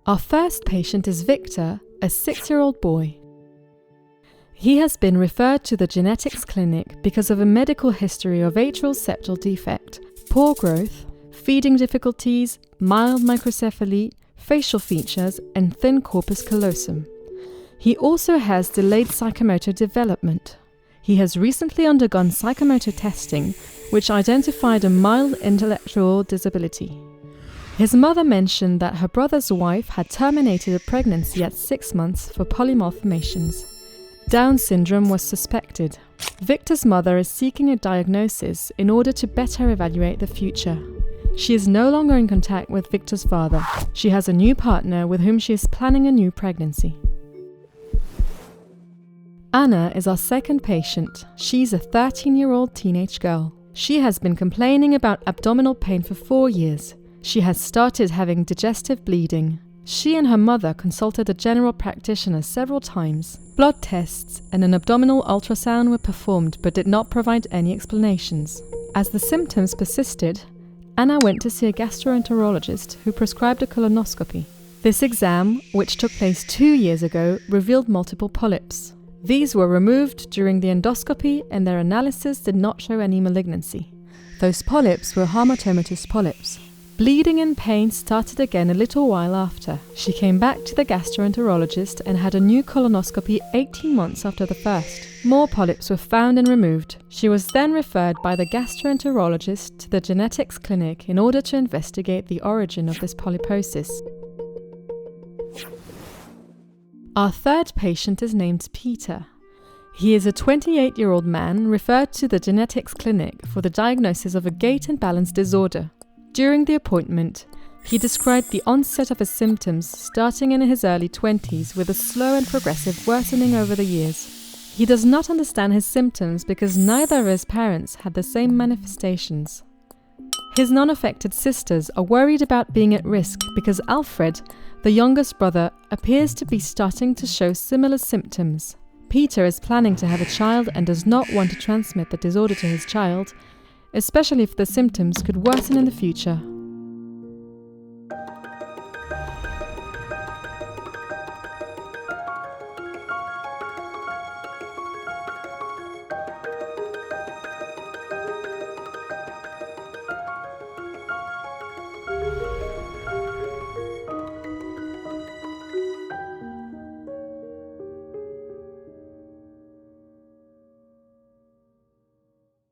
Our first patient is Victor, a 6-year-old boy. He has been referred to the genetics clinic because of a medical history of atrial septal defect, poor growth, feeding difficulties, mild microcephaly, facial features, and thin corpus callosum. He also has delayed psychomotor development. He has recently undergone psychomotor testing, which identified a mild intellectual disability. His mother mentioned that her brother's wife had terminated a pregnancy at 6 months for polymalformations. Down syndrome was suspected. Victor's mother is seeking a diagnosis in order to better evaluate the future. She is no longer in contact with Victor's father. She has a new partner with whom she is planning a new pregnancy. Anna is our second patient. She's a 13-year-old teenage girl. She has been complaining about abdominal pain for 4 years. She has started having digestive bleeding. She and her mother consulted a general practitioner several times. Blood tests and an abdominal ultrasound were performed but did not provide any explanations. As the symptoms persisted, Anna went to see a gastroenterologist who prescribed a colonoscopy. This exam, which took place 2 years ago, revealed multiple polyps. These were removed during the endoscopy and their analysis did not show any malignancy. Those polyps were hamartomatous polyps. Bleeding and pain started again a little while after. She came back to the gastroenterologist and had a new colonoscopy 18 months after the first. More polyps were found and removed. She was then referred by the gastroenterologist to the genetics clinic in order to investigate the origin of this polyposis. Our third patient is named Peter. He is a 28-year-old man referred to the genetics clinic for the diagnosis of a gait and balance disorder. During the appointment, he described the onset of his symptoms starting in his early 20s with a slow and progressive worsening over the years. He does not understand his symptoms because neither of his parents had the same manifestations. His non-affected sisters are worried about being at risk because Alfred, the youngest brother, appears to be starting to show similar symptoms. Peter is planning to have a child and does not want to transmit the disorder to his child, especially if the symptoms could worsen in the future.